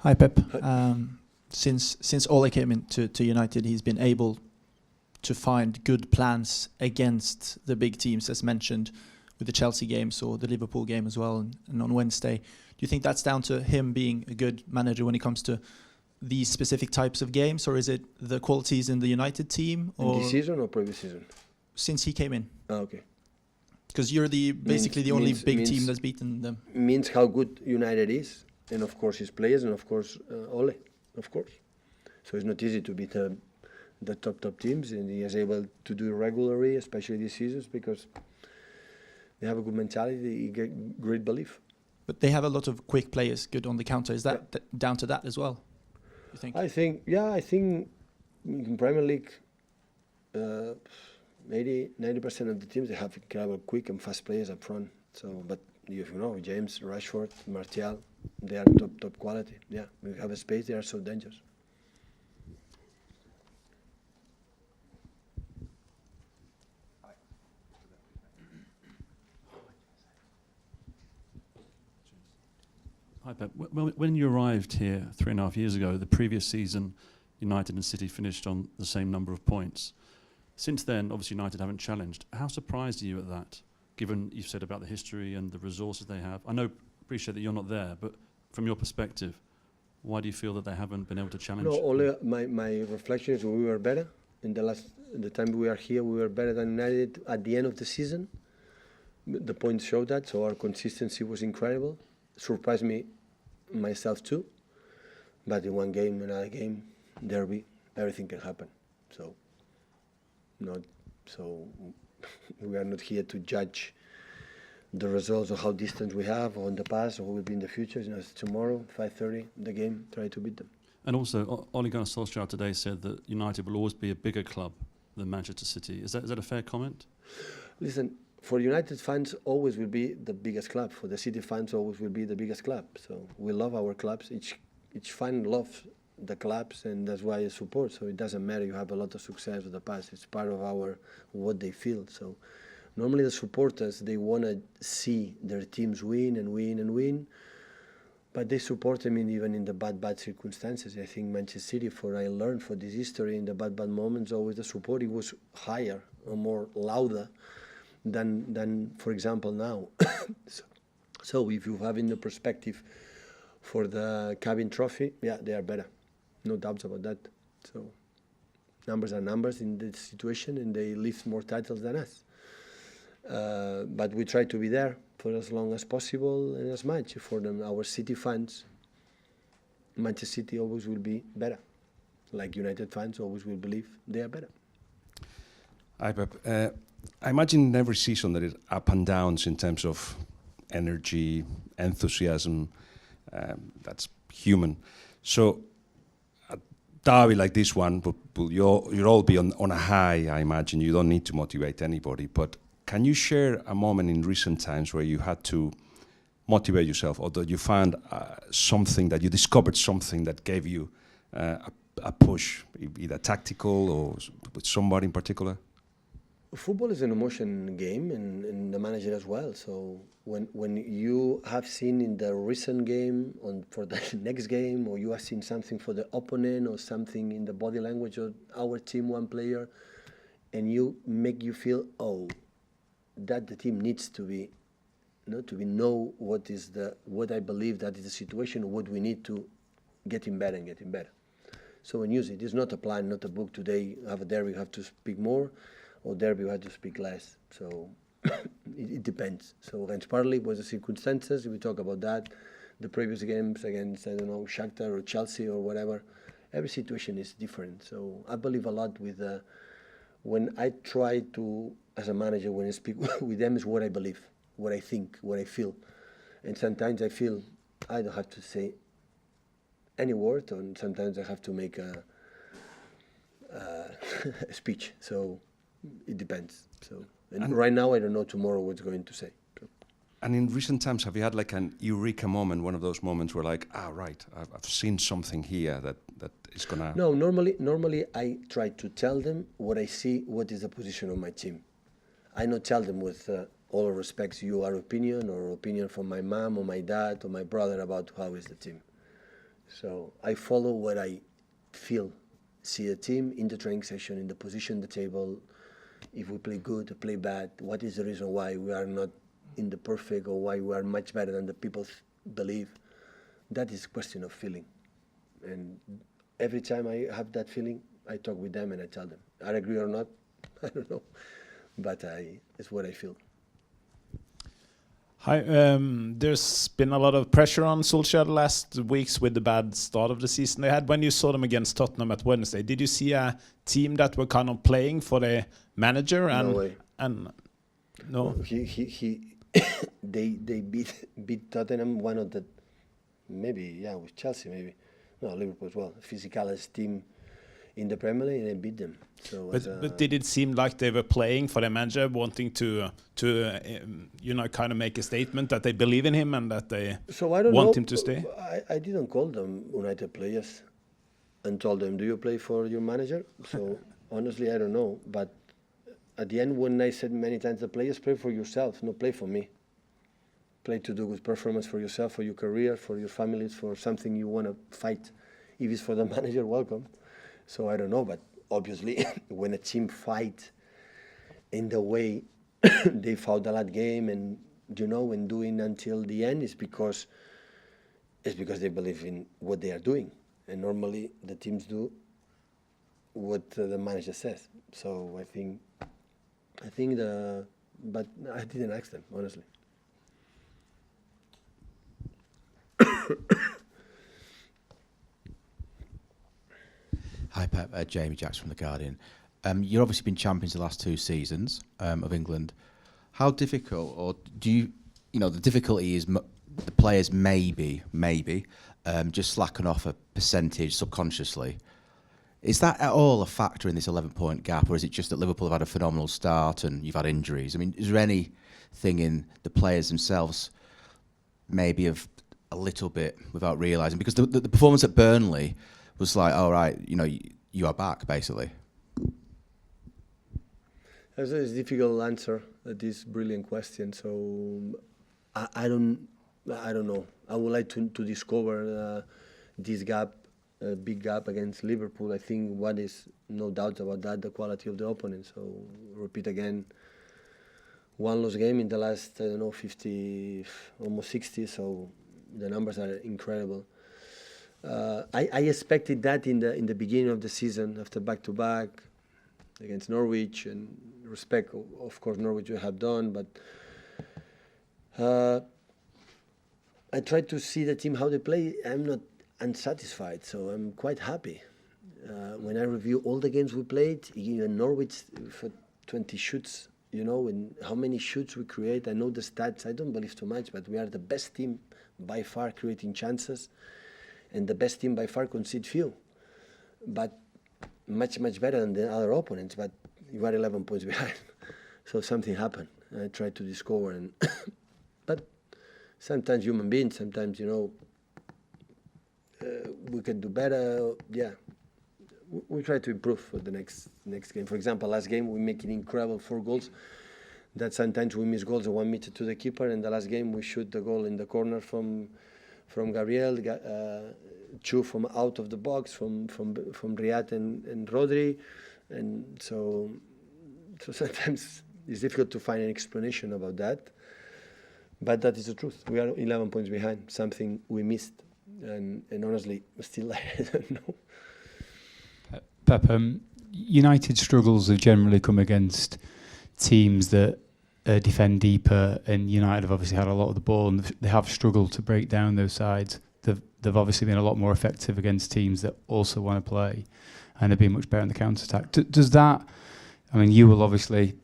Hi, Pep. Hi. Since Ole came into United, he's been able to find good plans against the big teams, as mentioned, with the Chelsea games or the Liverpool game as well, and on Wednesday. Do you think that's down to him being a good manager when it comes to these specific types of games, or is it the qualities in the United team? In this season or previous season? Since he came in. Ah, okay. Because you're basically the only big team that's beaten them. Means how good United is, and of course his players, and of course Ole, of course. So it's not easy to beat the top teams, and he is able to do it regularly, especially these seasons, because they have a good mentality, he get great belief. But they have a lot of quick players, good on the counter. Is that down to that as well, you think? I think in Premier League, 90% of the teams, they have incredible quick and fast players up front. So, but you know, James, Rashford, Martial, they are top quality. Yeah, we have a space, they are so dangerous. Hi, Pep. When you arrived here 3.5 years ago, the previous season, United and City finished on the same number of points. Since then, obviously United haven't challenged. How surprised are you at that, given you've said about the history and the resources they have? I appreciate that you're not there, but from your perspective, why do you feel that they haven't been able to challenge? No, Ole, my reflection is we were better. In the time we are here, we were better than United at the end of the season. The points show that, so our consistency was incredible. Surprised me myself too. But in one game, another game, derby, everything can happen. So we are not here to judge the results of how distant we have or in the past or who will be in the future. You know, it's tomorrow, 5:30, the game, try to beat them. And also, Ole Gunnar Solskjaer today said that United will always be a bigger club than Manchester City. Is that a fair comment? Listen, for United fans, always will be the biggest club. For the City fans, always will be the biggest club. So we love our clubs. Each fan loves the clubs, and that's why I support. So it doesn't matter you have a lot of success in the past. It's part of what they feel. So normally the supporters, they want to see their teams win and win and win, but they support them even in the bad circumstances. I think Manchester City, I learned for this history, in the bad moments, always the support it was higher or more louder than for example now. So if you have in the perspective for the Cabin Trophy, yeah, they are better. No doubts about that. So numbers are numbers in this situation, and they lift more titles than us. But we try to be there for as long as possible and as much for them. Our City fans, Manchester City always will be better. Like United fans always will believe they are better. Hi, Pep. I imagine every season there is up and downs in terms of energy, enthusiasm. That's human. So a derby like this one, you'll all be on a high, I imagine. You don't need to motivate anybody. But can you share a moment in recent times where you had to motivate yourself, or that you found something, that you discovered something that gave you a push, either tactical or with somebody in particular? Football is an emotion game, and the manager as well. So when you have seen in the recent game for the next game, or you have seen something for the opponent, or something in the body language of our team, one player, and you make you feel, that the team needs to be, know what I believe that is the situation, what we need to getting better and getting better. So when you use it, it's not a plan, not a book. Today have a derby, you have to speak more, or derby you have to speak less. So it depends. So against Partly was the circumstances. If we talk about that, the previous games against, I don't know, Shakhtar or Chelsea or whatever, every situation is different. So I believe a lot with when I try to, as a manager, when I speak with them, is what I believe, what I think, what I feel. And sometimes I feel I don't have to say any word, and sometimes I have to make a speech. So it depends. So and right now I don't know tomorrow what's going to say. And in recent times, have you had like an eureka moment, one of those moments where like, right, I've seen something here that is gonna... No, normally I try to tell them what I see, what is the position of my team. I not tell them with all respects your opinion or opinion from my mom or my dad or my brother about how is the team. So I follow what I feel. See a team in the training session, in the position on the table, if we play good or play bad, what is the reason why we are not in the perfect or why we are much better than the people believe. That is a question of feeling. And every time I have that feeling, I talk with them and I tell them. I agree or not, I don't know, but it's what I feel. Hi, there's been a lot of pressure on Solskjaer the last weeks with the bad start of the season they had. When you saw them against Tottenham at Wednesday, did you see a team that were kind of playing for the manager? And, No way. And no, They beat Tottenham, one of the with Chelsea maybe, no, Liverpool as well, physicalist team in the Premier League, and they beat them. So but did it seem like they were playing for their manager, wanting to kind of make a statement that they believe in him and that they want him to stay? I didn't call them United players and told them, do you play for your manager? So honestly, I don't know. But at the end, when I said many times, the players play for yourself, not play for me. Play to do good performance for yourself, for your career, for your families, for something you want to fight. If it's for the manager, welcome. So I don't know, but obviously when a team fight in the way they fought the last game and and doing until the end, it's because they believe in what they are doing. And normally the teams do what the manager says. So I think but I didn't ask them, honestly. Hi Pep, Jamie Jacks from The Guardian. You've obviously been champions the last 2 seasons of England. How difficult, or do the difficulty is the players maybe just slacking off a percentage subconsciously. Is that at all a factor in this 11-point gap, or is it just that Liverpool have had a phenomenal start and you've had injuries? I mean, is there anything in the players themselves maybe of a little bit without realising? Because the performance at Burnley was like, all right, you are back, basically. That's a difficult answer to this brilliant question. So I don't know. I would like to discover this gap, big gap against Liverpool. I think what is no doubt about that, the quality of the opponent. So repeat again, one lost game in the last 50, almost 60. So the numbers are incredible. I expected that in the beginning of the season, after back-to-back against Norwich, and respect, of course, Norwich you have done, but I tried to see the team, how they play. I'm not unsatisfied, so I'm quite happy. When I review all the games we played, even Norwich for 20 shoots, and how many shoots we create. I know the stats, I don't believe too much, but we are the best team by far creating chances, and the best team by far concede few, but much better than the other opponents. But you are 11 points behind, so something happened. I tried to discover, and but sometimes human beings, sometimes we can do better. Yeah, we try to improve for the next game. For example, last game we make an incredible 4 goals. That sometimes we miss goals 1 meter to the keeper, and the last game we shoot the goal in the corner from Gabriel, 2 from out of the box from Riyad and Rodri, and so sometimes it's difficult to find an explanation about that, but that is the truth. We are 11 points behind, something we missed, and honestly, still I don't know. Pep, United struggles have generally come against teams that defend deeper, and United have obviously had a lot of the ball, and they have struggled to break down those sides. They've obviously been a lot more effective against teams that also want to play, and they've been much better in the counter-attack. Does that, you will obviously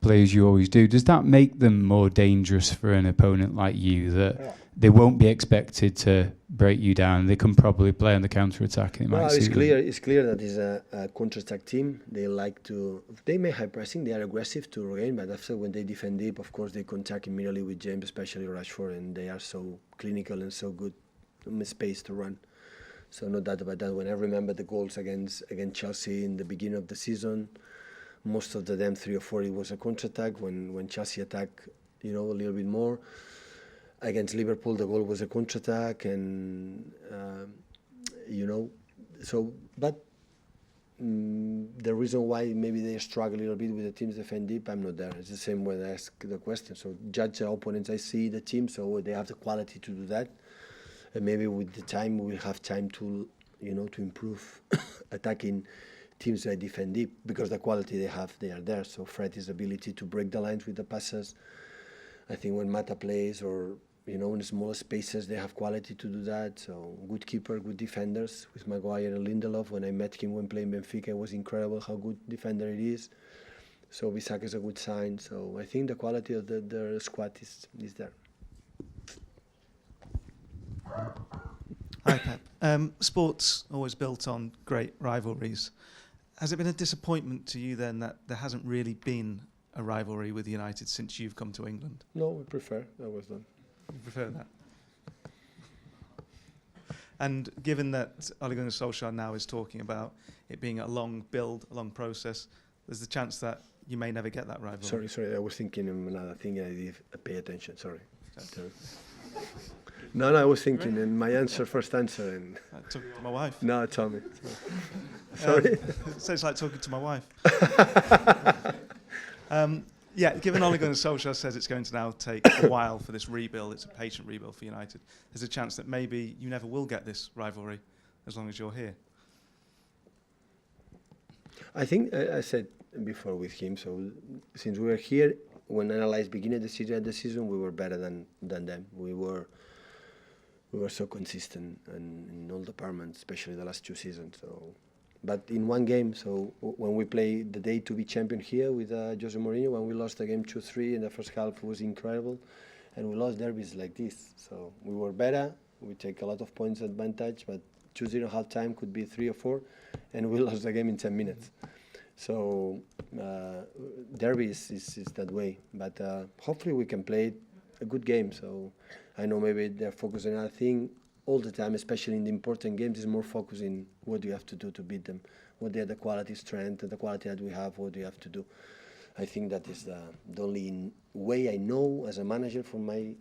play as you always do, does that make them more dangerous for an opponent like you, that they won't be expected to break you down, they can probably play on the counter-attack? It's clear that it's a counter-attack team. They make high pressing, they are aggressive to regain, but after when they defend deep, of course they contact immediately with James, especially Rashford, and they are so clinical and so good space to run. So no doubt about that. When I remember the goals against Chelsea in the beginning of the season, most of them 3 or 4 it was a counter-attack. When Chelsea attacked, a little bit more. Against Liverpool, the goal was a counter-attack, and But the reason why maybe they struggle a little bit with the teams defend deep, I'm not there. It's the same way I ask the question. So judge the opponents. I see the team, so they have the quality to do that. And maybe with the time we'll have time to, to improve attacking teams that defend deep, because the quality they have, they are there. So Freddy's ability to break the lines with the passes. I think when Mata plays, or in smaller spaces, they have quality to do that. So good keeper, good defenders with Maguire and Lindelof. When I met him when playing Benfica, it was incredible how good defender it is. So Bissaka is a good sign. So I think the quality of the squad is there. Hi, Pep. Sport's always built on great rivalries. Has it been a disappointment to you then that there hasn't really been a rivalry with United since you've come to England? No, we prefer. That was done. You prefer that? And given that Ole Gunnar Solskjaer now is talking about it being a long build, a long process, there's the chance that you may never get that rivalry. Sorry. I was thinking of another thing. I did pay attention. Sorry. No, I was thinking, and my first answer. And To my wife. no, tell me. Sorry. It sounds like talking to my wife. Given Ole Gunnar Solskjaer says it's going to now take a while for this rebuild, it's a patient rebuild for United, there's a chance that maybe you never will get this rivalry as long as you're here. I think I said before with him, so since we were here, when analyzed beginning of the season, we were better than them. We were so consistent in all departments, especially the last 2 seasons. So, but in one game, so when we played the day to be champion here with Jose Mourinho, when we lost the game 2-3 in the first half, it was incredible, and we lost derbies like this. So we were better. We take a lot of points advantage, but 2-0 half time could be 3 or 4, and we lost the game in 10 minutes. So derby is that way, but hopefully we can play a good game. So I know maybe they're focused on another thing all the time, especially in the important games. Is more focusing what do you have to do to beat them, what are the quality, strength, the quality that we have, what do you have to do. I think that is the only way I know as a manager from my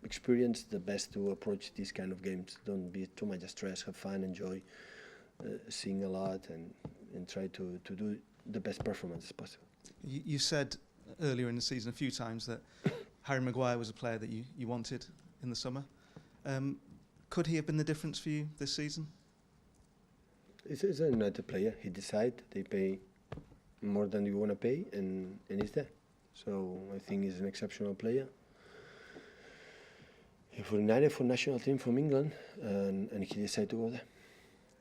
experience the best to approach these kind of games. Don't be too much stress, have fun, enjoy, sing a lot, and try to do the best performance as possible. You said earlier in the season a few times that Harry Maguire was a player that you wanted in the summer. Could he have been the difference for you this season? He's a United player. He decides they pay more than you want to pay, and he's there. So I think he's an exceptional player. For United, for national team from England, and he decided to go there.